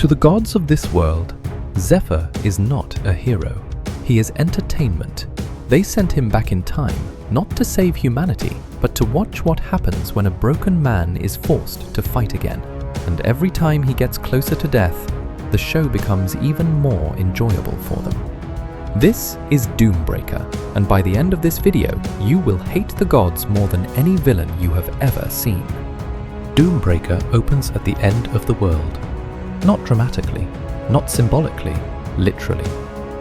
To the gods of this world, Zephyr is not a hero. He is entertainment. They sent him back in time, not to save humanity, but to watch what happens when a broken man is forced to fight again. And every time he gets closer to death, the show becomes even more enjoyable for them. This is Doombreaker, and by the end of this video, you will hate the gods more than any villain you have ever seen. Doombreaker opens at the end of the world. Not dramatically, not symbolically, literally.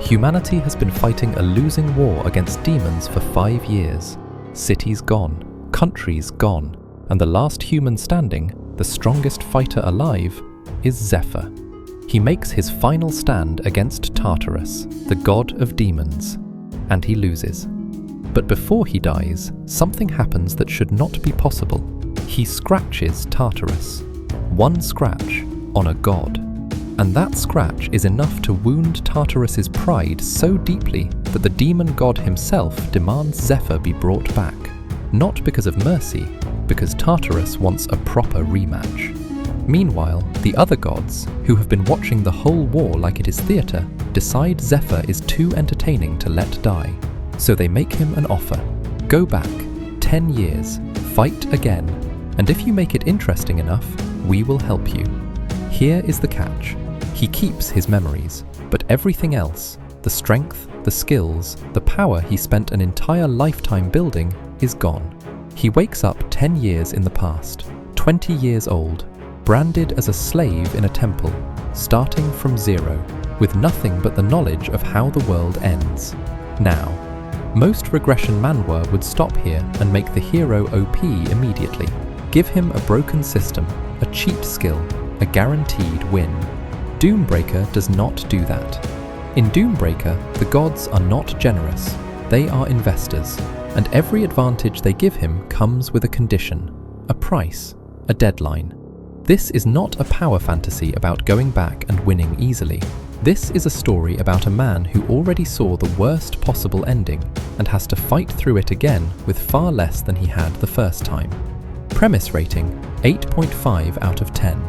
Humanity has been fighting a losing war against demons for 5 years. Cities gone, countries gone, and the last human standing, the strongest fighter alive, is Zephyr. He makes his final stand against Tartarus, the god of demons, and he loses. But before he dies, something happens that should not be possible. He scratches Tartarus. One scratch on a god. And that scratch is enough to wound Tartarus's pride so deeply that the demon god himself demands Zephyr be brought back. Not because of mercy, because Tartarus wants a proper rematch. Meanwhile, the other gods, who have been watching the whole war like it is theatre, decide Zephyr is too entertaining to let die. So they make him an offer. Go back, 10 years, fight again, and if you make it interesting enough, we will help you. Here is the catch. He keeps his memories, but everything else, the strength, the skills, the power he spent an entire lifetime building, is gone. He wakes up 10 years in the past, 20 years old, branded as a slave in a temple, starting from zero, with nothing but the knowledge of how the world ends. Now, most regression manhwa would stop here and make the hero OP immediately. Give him a broken system, a cheat skill, a guaranteed win. Doombreaker does not do that. In Doombreaker, the gods are not generous, they are investors, and every advantage they give him comes with a condition, a price, a deadline. This is not a power fantasy about going back and winning easily. This is a story about a man who already saw the worst possible ending and has to fight through it again with far less than he had the first time. Premise rating, 8.5 out of 10.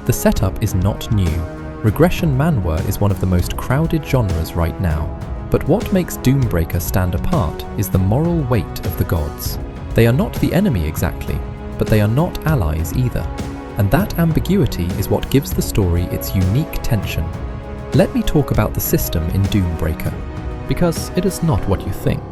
The setup is not new. Regression manhwa is one of the most crowded genres right now. But what makes Doombreaker stand apart is the moral weight of the gods. They are not the enemy exactly, but they are not allies either. And that ambiguity is what gives the story its unique tension. Let me talk about the system in Doombreaker, because it is not what you think.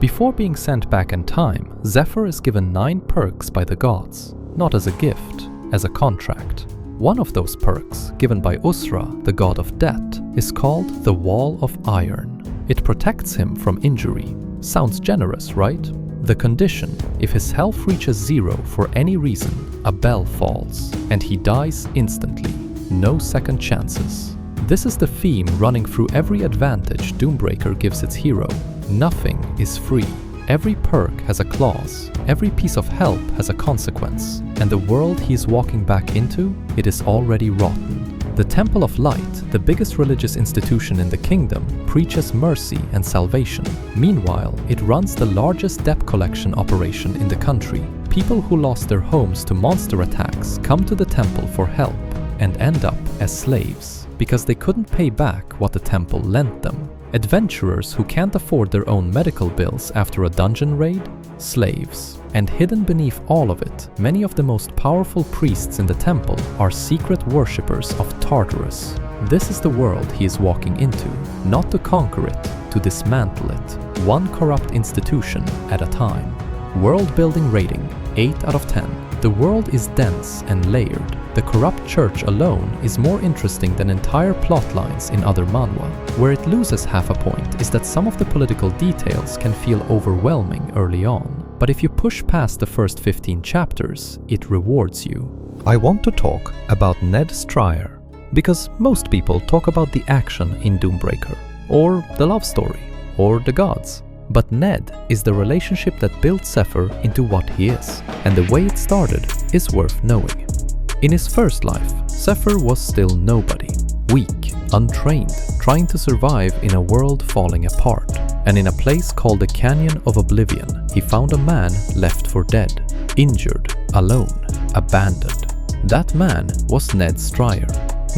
Before being sent back in time, Zephyr is given 9 perks by the gods, not as a gift, as a contract. One of those perks, given by Usra, the god of death, is called the Wall of Iron. It protects him from injury. Sounds generous, right? The condition, if his health reaches 0 for any reason, a bell falls, and he dies instantly. No second chances. This is the theme running through every advantage Doombreaker gives its hero. Nothing is free. Every perk has a clause, every piece of help has a consequence, and the world he is walking back into, it is already rotten. The Temple of Light, the biggest religious institution in the kingdom, preaches mercy and salvation. Meanwhile, it runs the largest debt collection operation in the country. People who lost their homes to monster attacks come to the temple for help and end up as slaves, because they couldn't pay back what the temple lent them. Adventurers who can't afford their own medical bills after a dungeon raid, slaves. And hidden beneath all of it, many of the most powerful priests in the temple are secret worshippers of Tartarus. This is the world he is walking into, not to conquer it, to dismantle it, one corrupt institution at a time. World building rating, 8 out of 10. The world is dense and layered. The corrupt church alone is more interesting than entire plot lines in other manhwa. Where it loses half a point is that some of the political details can feel overwhelming early on. But if you push past the first 15 chapters, it rewards you. I want to talk about Ned Strier, because most people talk about the action in Doombreaker, or the love story, or the gods. But Ned is the relationship that built Zephyr into what he is, and the way it started is worth knowing. In his first life, Zephyr was still nobody, weak, untrained, trying to survive in a world falling apart. And in a place called the Canyon of Oblivion, he found a man left for dead, injured, alone, abandoned. That man was Ned Strier.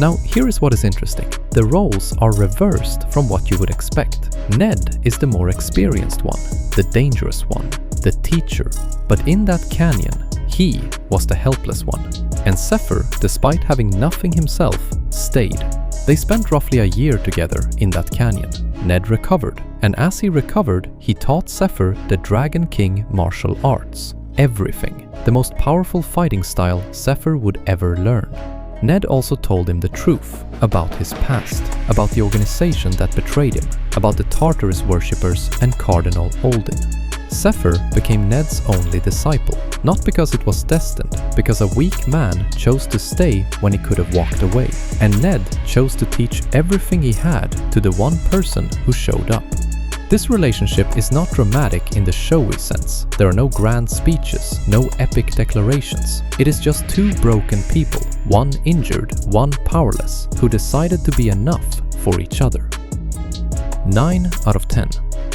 Now, here is what is interesting. The roles are reversed from what you would expect. Ned is the more experienced one, the dangerous one, the teacher. But in that canyon, he was the helpless one. And Zephyr, despite having nothing himself, stayed. They spent roughly a year together in that canyon. Ned recovered, and as he recovered, he taught Zephyr the Dragon King martial arts. Everything. The most powerful fighting style Zephyr would ever learn. Ned also told him the truth about his past, about the organization that betrayed him, about the Tartarus worshippers and Cardinal Olden. Zephyr became Ned's only disciple, not because it was destined, because a weak man chose to stay when he could have walked away, and Ned chose to teach everything he had to the one person who showed up. This relationship is not dramatic in the showy sense. There are no grand speeches, no epic declarations. It is just two broken people, one injured, one powerless, who decided to be enough for each other. 9 out of 10.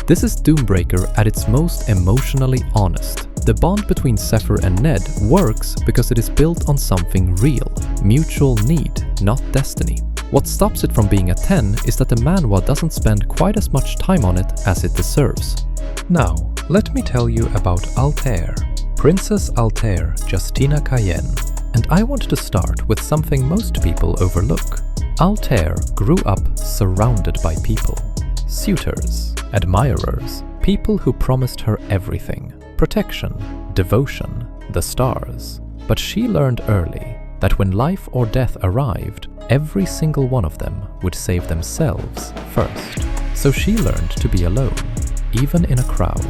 This is Doombreaker at its most emotionally honest. The bond between Zephyr and Ned works because it is built on something real, mutual need, not destiny. What stops it from being a 10 is that the manhwa doesn't spend quite as much time on it as it deserves. Now, let me tell you about Altair, Princess Altair Justina Cayenne. And I want to start with something most people overlook. Altair grew up surrounded by people. Suitors, admirers, people who promised her everything. Protection, devotion, the stars. But she learned early that when life or death arrived, every single one of them would save themselves first. So she learned to be alone, even in a crowd.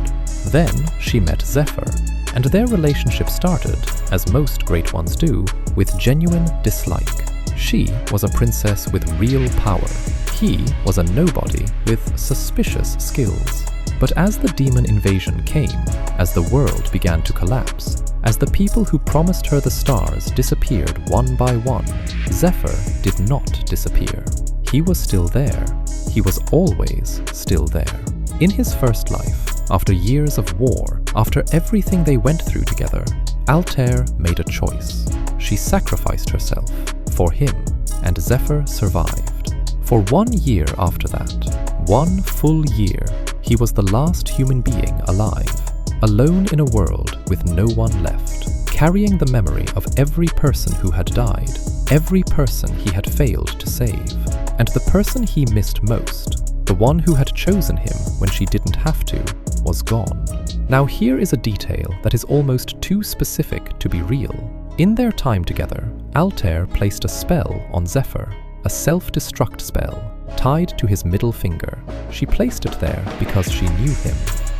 Then she met Zephyr, and their relationship started, as most great ones do, with genuine dislike. She was a princess with real power. He was a nobody with suspicious skills. But as the demon invasion came, as the world began to collapse, as the people who promised her the stars disappeared one by one, Zephyr did not disappear. He was still there. He was always still there. In his first life, after years of war, after everything they went through together, Altair made a choice. She sacrificed herself for him, and Zephyr survived. For 1 year after that, 1 full year, he was the last human being alive, alone in a world with no one left, carrying the memory of every person who had died, every person he had failed to save, and the person he missed most, the one who had chosen him when she didn't have to, was gone. Now here is a detail that is almost too specific to be real. In their time together, Altair placed a spell on Zephyr, a self-destruct spell, tied to his middle finger. She placed it there because she knew him,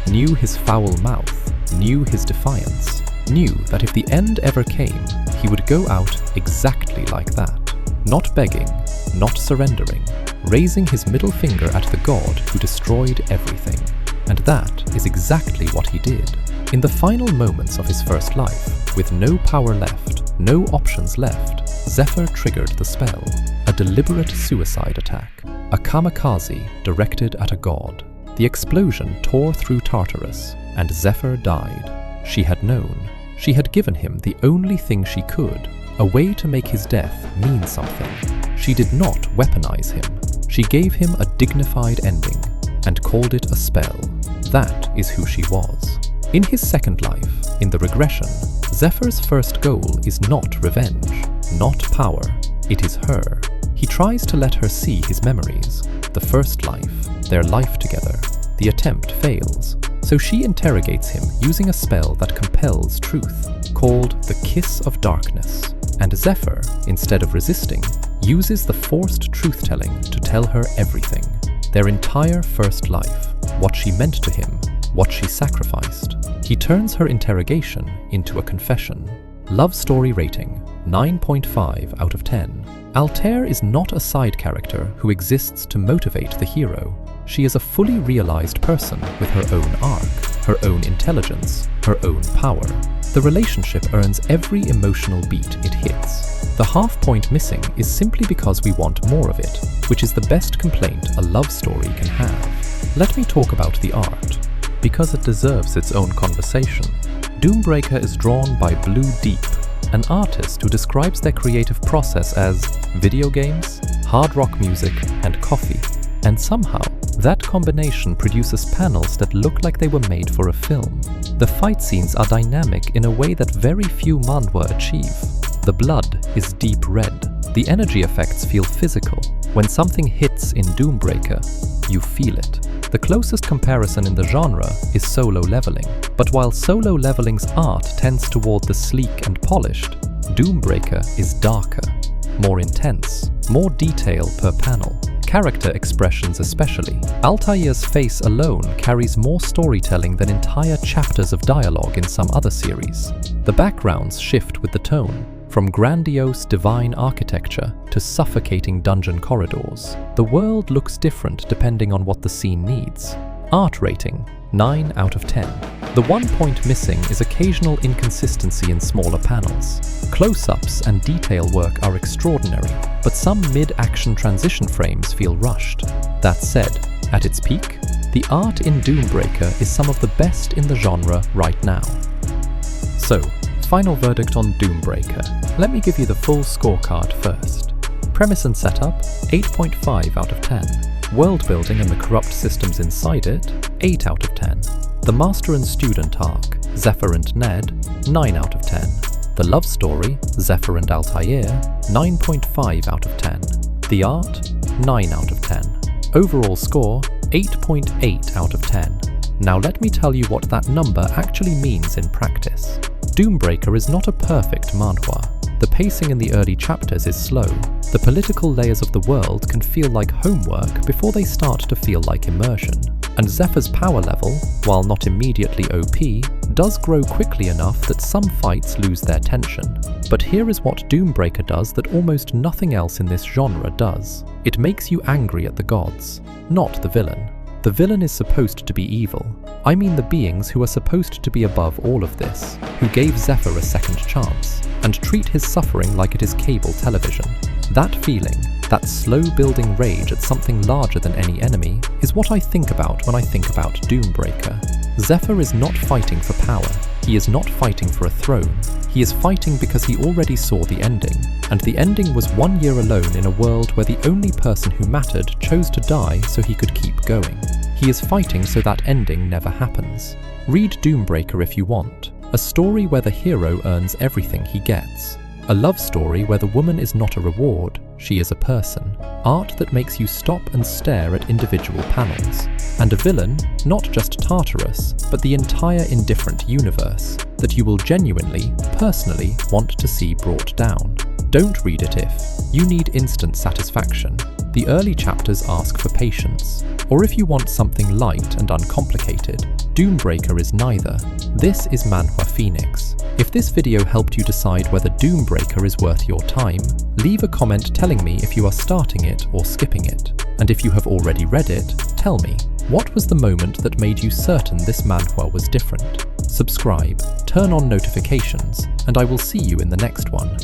knew his foul mouth, knew his defiance, knew that if the end ever came, he would go out exactly like that. Not begging, not surrendering, raising his middle finger at the god who destroyed everything. And that is exactly what he did. In the final moments of his first life, with no power left, no options left, Zephyr triggered the spell, a deliberate suicide attack, a kamikaze directed at a god. The explosion tore through Tartarus, and Zephyr died. She had known. She had given him the only thing she could, a way to make his death mean something. She did not weaponize him. She gave him a dignified ending, and called it a spell. That is who she was. In his second life, in the regression, Zephyr's first goal is not revenge, not power. It is her. He tries to let her see his memories, the first life, their life together. The attempt fails, so she interrogates him using a spell that compels truth, called the Kiss of Darkness. And Zephyr, instead of resisting, uses the forced truth-telling to tell her everything. Their entire first life, what she meant to him, what she sacrificed. He turns her interrogation into a confession. Love story rating, 9.5 out of 10. Altair is not a side character who exists to motivate the hero. She is a fully realized person with her own arc, her own intelligence, her own power. The relationship earns every emotional beat it hits. The half point missing is simply because we want more of it, which is the best complaint a love story can have. Let me talk about the art, because it deserves its own conversation. Doombreaker is drawn by Blue Deep, an artist who describes their creative process as video games, hard rock music, and coffee. And somehow, that combination produces panels that look like they were made for a film. The fight scenes are dynamic in a way that very few manhwa achieve. The blood is deep red. The energy effects feel physical. When something hits in Doombreaker, you feel it. The closest comparison in the genre is Solo Leveling. But while Solo Leveling's art tends toward the sleek and polished, Doombreaker is darker, more intense, more detail per panel. Character expressions especially. Altair's face alone carries more storytelling than entire chapters of dialogue in some other series. The backgrounds shift with the tone, from grandiose divine architecture to suffocating dungeon corridors. The world looks different depending on what the scene needs. Art rating, 9 out of 10. The one point missing is occasional inconsistency in smaller panels. Close-ups and detail work are extraordinary, but some mid-action transition frames feel rushed. That said, at its peak, the art in Doombreaker is some of the best in the genre right now. So, final verdict on Doombreaker. Let me give you the full scorecard first. Premise and setup, 8.5 out of 10. World building and the corrupt systems inside it, 8 out of 10. The master and student arc, Zephyr and Ned, 9 out of 10. The love story, Zephyr and Altair, 9.5 out of 10. The art, 9 out of 10. Overall score, 8.8 out of 10. Now let me tell you what that number actually means in practice. Doombreaker is not a perfect manhwa. The pacing in the early chapters is slow. The political layers of the world can feel like homework before they start to feel like immersion. And Zephyr's power level, while not immediately OP, does grow quickly enough that some fights lose their tension. But here is what Doombreaker does that almost nothing else in this genre does. It makes you angry at the gods, not the villain. The villain is supposed to be evil. I mean the beings who are supposed to be above all of this, who gave Zephyr a second chance, and treat his suffering like it is cable television. That feeling, that slow-building rage at something larger than any enemy, is what I think about when I think about Doombreaker. Zephyr is not fighting for power. He is not fighting for a throne. He is fighting because he already saw the ending, and the ending was 1 year alone in a world where the only person who mattered chose to die so he could keep going. He is fighting so that ending never happens. Read Doombreaker if you want. A story where the hero earns everything he gets. A love story where the woman is not a reward, she is a person. Art that makes you stop and stare at individual panels. And a villain, not just Tartarus, but the entire indifferent universe, that you will genuinely, personally want to see brought down. Don't read it if you need instant satisfaction. The early chapters ask for patience. Or if you want something light and uncomplicated, Doombreaker is neither. This is ManhwaPhoenix. If this video helped you decide whether Doombreaker is worth your time, leave a comment telling me if you are starting it or skipping it. And if you have already read it, tell me, what was the moment that made you certain this manhwa was different? Subscribe, turn on notifications, and I will see you in the next one.